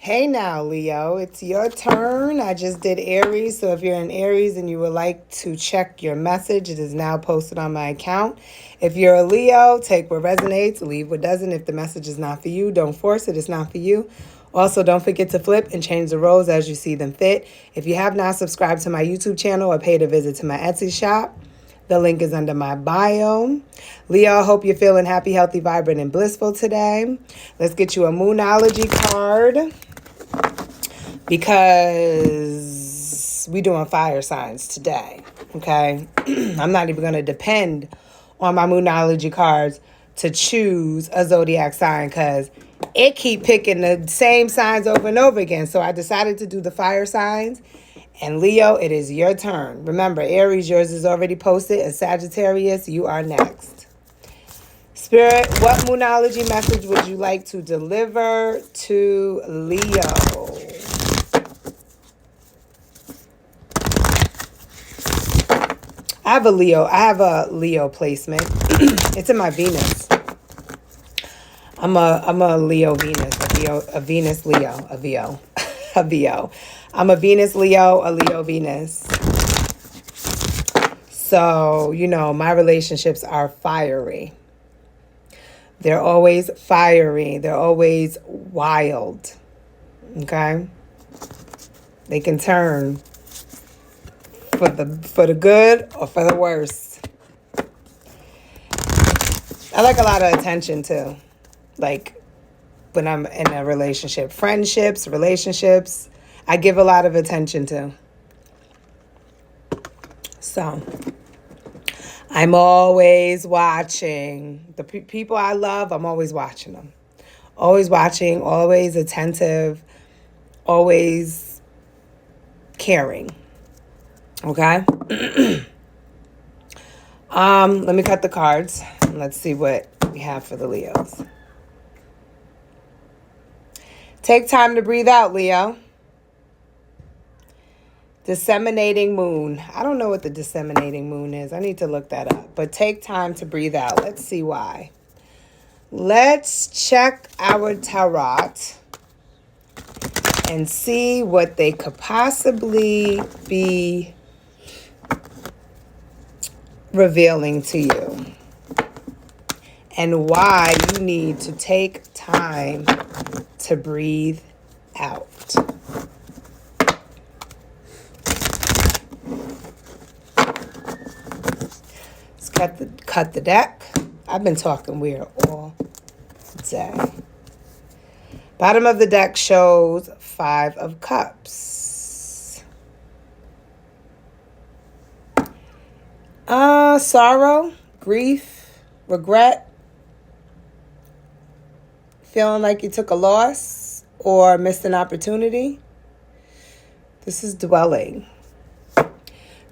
Hey now, Leo, it's your turn. I just did Aries, so if you're in Aries and you would like to check your message, it is now posted on my account. If you're a Leo, take what resonates, leave what doesn't. If the message is not for you, don't force it, it's not for you. Also, don't forget to flip and change the roles as you see them fit. If you have not subscribed to my YouTube channel or paid a visit to my Etsy shop, the link is under my bio. Leo, I hope you're feeling happy, healthy, vibrant, and blissful today. Let's get you a Moonology card because we're doing fire signs today, okay? I'm not even going to depend on my Moonology cards to choose a zodiac sign because it keep picking the same signs over and over again. So I decided to do the fire signs. And Leo, it is your turn. Remember, Aries, yours is already posted. And Sagittarius, you are next. Spirit, what Moonology message would you like to deliver to Leo? I have a Leo placement. It's in my Venus. I'm a Leo Venus, a Venus Leo, a VO, a VO. I'm a Venus Leo, a Leo Venus. So, my relationships are fiery. They're always fiery. They're always wild. Okay? They can turn for the good or for the worse. I like a lot of attention too. Like when I'm in a relationship, friendships, relationships, I give a lot of attention to. So I'm always watching the people I love. I'm always watching them. Always watching, always attentive, always caring. Okay? Let me cut the cards. And let's see what we have for the Leos. Take time to breathe out, Leo. Disseminating moon. I don't know what the disseminating moon is. I need to look that up. But take time to breathe out. Let's see why. Let's check our tarot and see what they could possibly be revealing to you and why you need to take time to breathe out. Let's cut the deck. I've been talking weird all day. Bottom of the deck shows 5 of Cups. Sorrow, grief, regret, feeling like you took a loss or missed an opportunity. This is dwelling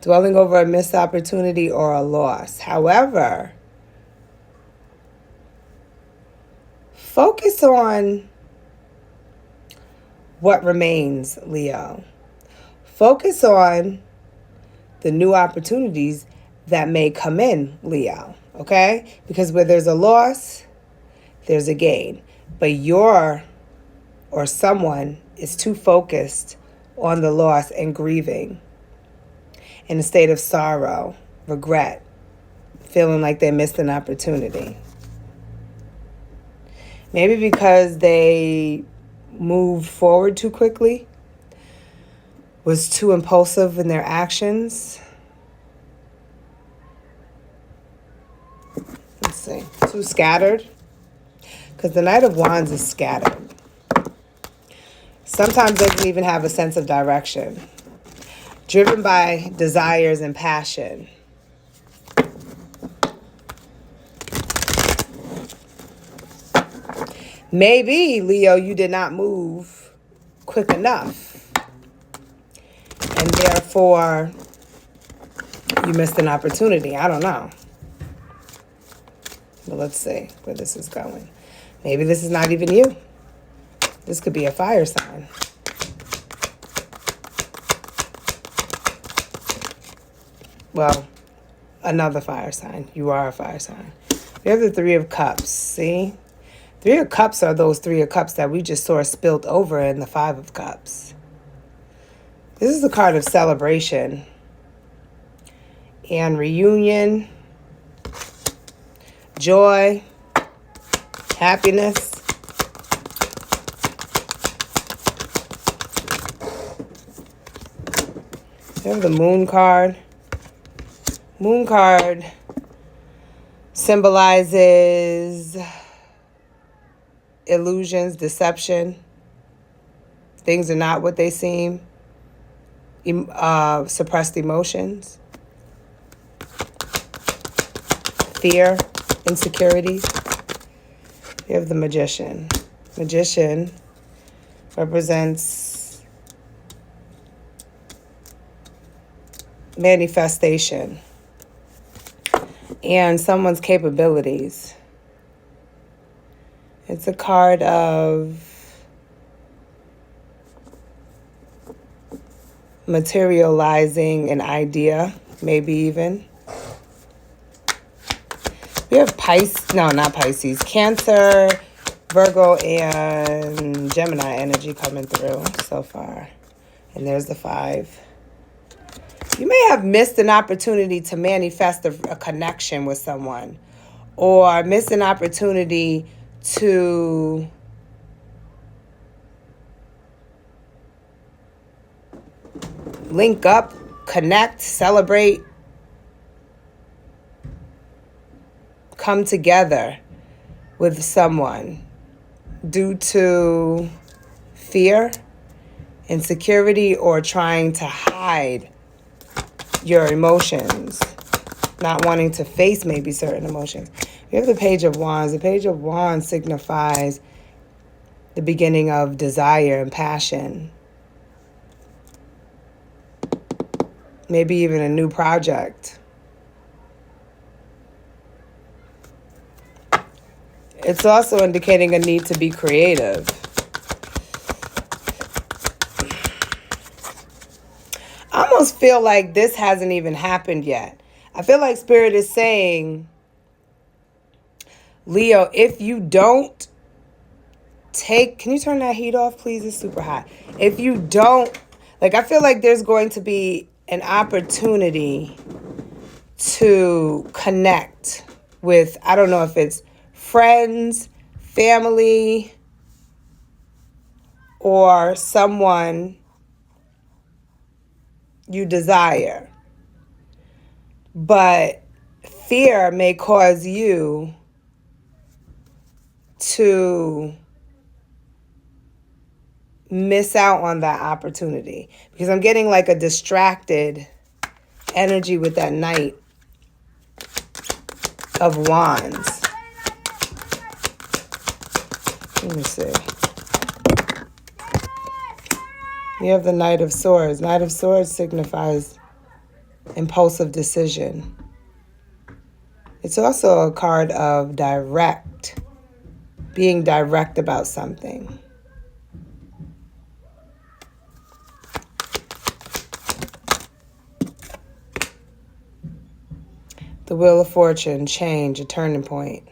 over a missed opportunity or a loss. However, focus on what remains, Leo. Focus on the new opportunities that may come in, Leo, okay? Because where there's a loss, there's a gain. But someone is too focused on the loss and grieving in a state of sorrow, regret, feeling like they missed an opportunity. Maybe because they moved forward too quickly, was too impulsive in their actions. Let's see, too scattered. Because the Knight of Wands is scattered. Sometimes doesn't even have a sense of direction. Driven by desires and passion. Maybe, Leo, you did not move quick enough. And therefore, you missed an opportunity. I don't know. But let's see where this is going. Maybe this is not even you. This could be a fire sign. Well, another fire sign. You are a fire sign. We have the 3 of Cups. See? Three of Cups are those Three of Cups that we just saw spilt over in the Five of Cups. This is a card of celebration and reunion, joy, happiness. We have the Moon card. Moon card symbolizes illusions, deception. Things are not what they seem. Suppressed emotions. Fear, insecurities. We have the Magician. Magician represents manifestation and someone's capabilities. It's a card of materializing an idea, maybe even. We have Pisces, Cancer, Virgo, and Gemini energy coming through so far. And there's the 5. You may have missed an opportunity to manifest a connection with someone, or missed an opportunity to link up, connect, celebrate, come together with someone due to fear, insecurity, or trying to hide your emotions, not wanting to face maybe certain emotions. We have the Page of Wands. The Page of Wands signifies the beginning of desire and passion. Maybe even a new project. It's also indicating a need to be creative. I almost feel like this hasn't even happened yet. I feel like Spirit is saying, Leo, if you don't can you turn that heat off, please? It's super hot. If you don't, I feel like there's going to be an opportunity to connect with, I don't know if it's friends, family, or someone you desire. But fear may cause you to miss out on that opportunity, because I'm getting like a distracted energy with that Knight of Wands. Let me see. You have the Knight of Swords. Knight of Swords signifies impulsive decision. It's also a card of being direct about something. The Wheel of Fortune, change, a turning point.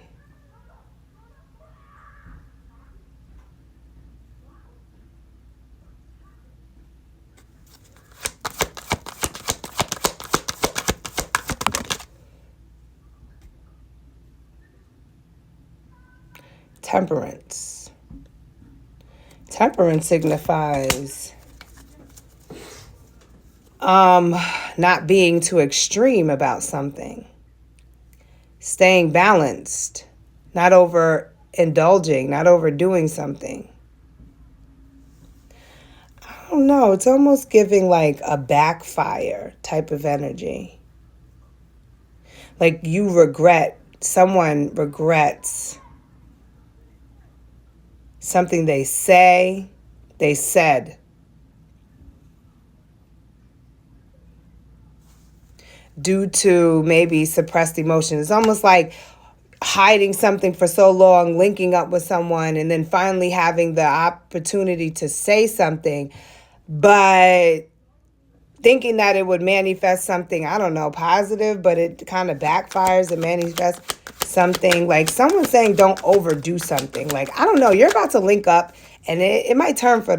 Temperance. Temperance signifies not being too extreme about something. Staying balanced, not overindulging, not overdoing something. I don't know, it's almost giving like a backfire type of energy. Like someone regrets something they said. Due to maybe suppressed emotions. It's almost like hiding something for so long, linking up with someone, and then finally having the opportunity to say something, but thinking that it would manifest something, I don't know, positive, but it kind of backfires and manifests something. Like someone's saying don't overdo something. Like, I don't know. You're about to link up and it might turn for